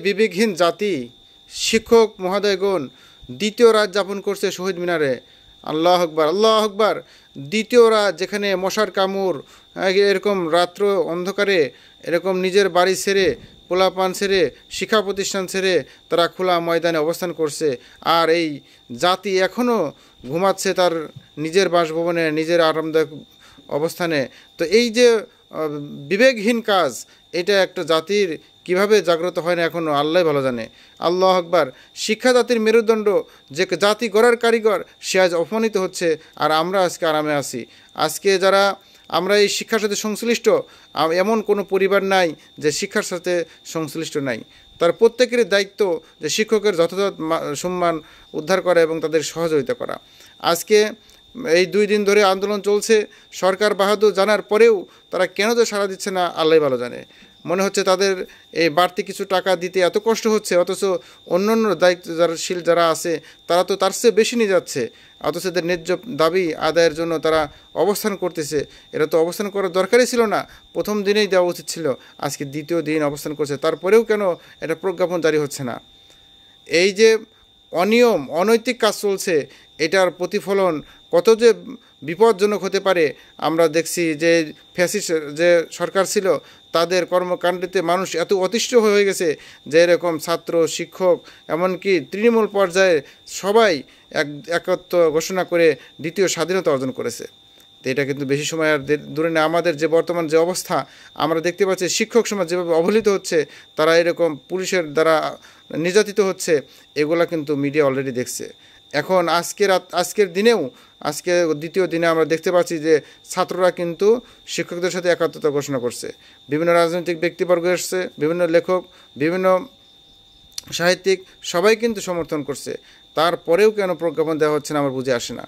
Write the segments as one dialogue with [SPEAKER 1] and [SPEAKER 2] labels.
[SPEAKER 1] বিবেকহীন জাতি শিক্ষক মহোদয়গণ দ্বিতীয় রাত যাপন করছে শহীদ মিনারে। আল্লাহ আকবার, আল্লাহ আকবার। দ্বিতীয় রাত, যেখানে মশার কামড়, এরকম রাত্র অন্ধকারে এরকম নিজের বাড়ি ছেড়ে, পোলাপান ছেড়ে, শিক্ষা প্রতিষ্ঠান ছেড়ে তারা খোলা ময়দানে অবস্থান করছে। আর এই জাতি এখনও ঘুমাচ্ছে তার নিজের বাসভবনে, নিজের আরামদায়ক অবস্থানে। তো এই যে বিবেকহীন কাজ, এটা একটা জাতির কিভাবে জাগ্রত হয় না এখনও আল্লাহ ভালো জানে। আল্লাহ আকবার। শিক্ষা জাতির মেরুদণ্ড, যে জাতি গড়ার কারিগর, সে আজ অপমানিত হচ্ছে, আর আমরা আজকে আরামে আছি। আজকে যারা আমরা এই শিক্ষার সাথে সংশ্লিষ্ট, এমন কোনো পরিবার নাই যে শিক্ষার সাথে সংশ্লিষ্ট নাই। তার প্রত্যেকেরই দায়িত্ব যে শিক্ষকের যথাযথ সম্মান উদ্ধার করা এবং তাদের সহযোগিতা করা। আজকে এই 2 দিন ধরে আন্দোলন চলছে, সরকার বাহাদুর জানার পরেও তারা কেন যে সাড়া দিচ্ছে না আল্লাহ ভালো জানে। মনে হচ্ছে তাদের এই বাড়তি কিছু টাকা দিতে এত কষ্ট হচ্ছে, অথচ অন্যান্য দায়িত্বশীল যারা আছে তারা তো তার চেয়ে বেশি নিয়ে যাচ্ছে, অথচ এদের ন্যায্য দাবি আদায়ের জন্য তারা অবস্থান করতেছে। এরা তো অবস্থান করার দরকারই ছিল না, প্রথম দিনেই দেওয়া উচিত ছিল। আজকে দ্বিতীয় দিন অবস্থান করছে, তারপরেও কেন এটা প্রজ্ঞাপন জারি হচ্ছে না? এই যে অনিয়ম অনৈতিক কাজ চলছে, এটার প্রতিফলন কত যে বিপজ্জনক হতে পারে আমরা দেখছি। যে ফ্যাসিস্ট যে সরকার ছিল, তাদের কর্মকাণ্ডেতে মানুষ এত অতিষ্ঠ হয়ে গেছে যে এরকম ছাত্র, শিক্ষক, এমনকি তৃণমূল পর্যায়ে সবাই একত্র ঘোষণা করে দ্বিতীয় স্বাধীনতা অর্জন করেছে। তো এটা কিন্তু বেশি সময় আর দূরে না। আমাদের যে বর্তমান যে অবস্থা আমরা দেখতে পাচ্ছি, শিক্ষক সমাজ যেভাবে অবহেলিত হচ্ছে, তারা এরকম পুলিশের দ্বারা নির্যাতিত হচ্ছে, এগুলা কিন্তু মিডিয়া অলরেডি দেখছে। এখন আজকের দিনেও, আজকে দ্বিতীয় দিনে আমরা দেখতে পাচ্ছি যে ছাত্ররা কিন্তু শিক্ষকদের সাথে একাত্মতা ঘোষণা করছে। বিভিন্ন রাজনৈতিক ব্যক্তিবর্গ এসছে, বিভিন্ন লেখক, বিভিন্ন সাহিত্যিক, সবাই কিন্তু সমর্থন করছে। তারপরেও কেন প্রজ্ঞাপন দেওয়া হচ্ছে না আমার বুঝে আসে না।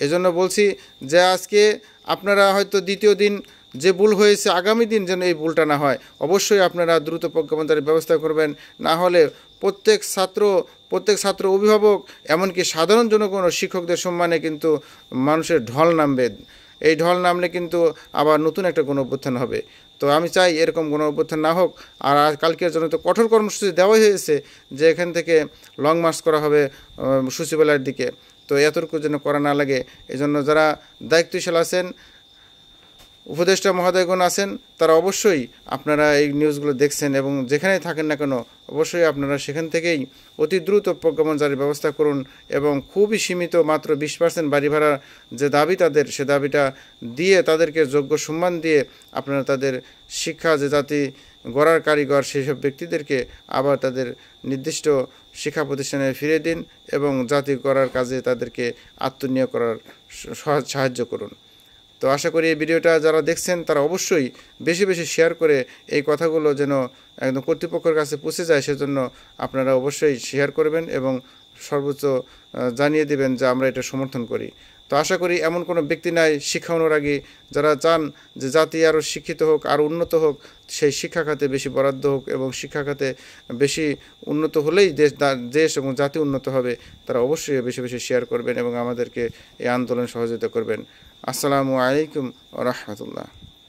[SPEAKER 1] এজন্য বলছি যে আজকে আপনারা হয়তো দ্বিতীয় দিন যে ভুল হয়েছে, আগামী দিন যেন এই ভুলটা না হয়, অবশ্যই আপনারা দ্রুত প্রজ্ঞাপন জারির ব্যবস্থা করবেন। না হলে প্রত্যেক ছাত্র, অভিভাবক, এমনকি সাধারণ জনগণ, শিক্ষকদের সম্মানে কিন্তু মানুষের ঢল নামবে। এই ঢল নামলে কিন্তু আবার নতুন একটা গণ অভ্যুত্থান হবে। তো আমি চাই এরকম গণ অভ্যুত্থান না হোক। আর কালকের জন্য তো কঠোর কর্মসূচি দেওয়া হয়েছে যে এখান থেকে লং মার্চ করা হবে সচিবালয়ের দিকে। তো এতটুকু যেন করা না লাগে, এজন্য যারা দায়িত্বশীল আছেন, উপদেষ্টা মহোদয়গণ আছেন, তারা অবশ্যই আপনারা এই নিউজগুলো দেখছেন এবং যেখানেই থাকেন না কেন, অবশ্যই আপনারা সেখান থেকেই অতি দ্রুত প্রজ্ঞাপন জারির ব্যবস্থা করুন এবং খুবই সীমিত মাত্র 20% বাড়ি ভাড়ার যে দাবি তাদের, সে দাবিটা দিয়ে তাদেরকে যোগ্য সম্মান দিয়ে আপনারা তাদের শিক্ষা, যে জাতি গড়ার কারিগর, সেই সব ব্যক্তিদেরকে আবার তাদের নির্দিষ্ট শিক্ষা প্রতিষ্ঠানে ফিরিয়ে দিন এবং জাতি গড়ার কাজে তাদেরকে আত্মনিয়োগ করার সাহায্য করুন। তো আশা করি এই ভিডিওটা যারা দেখছেন তারা অবশ্যই বেশি বেশি শেয়ার করে এই কথাগুলো যেন একদম কর্তৃপক্ষের কাছে পৌঁছে যায়, সেজন্য আপনারা অবশ্যই শেয়ার করবেন এবং সর্বোচ্চ জানিয়ে দেবেন যে আমরা এটা সমর্থন করি। তো আশা করি এমন কোনো ব্যক্তি নাই শিক্ষা অনুরাগী যারা চান যে জাতি আরও শিক্ষিত হোক, আরও উন্নত হোক, সেই শিক্ষা খাতে বেশি বরাদ্দ হোক এবং শিক্ষা খাতে বেশি উন্নত হলেই দেশ এবং জাতি উন্নত হবে। তারা অবশ্যই বেশি বেশি শেয়ার করবেন এবং আমাদেরকে এই আন্দোলনে সহযোগিতা করবেন। আসসালামু আলাইকুম ওয়া রাহমাতুল্লাহ।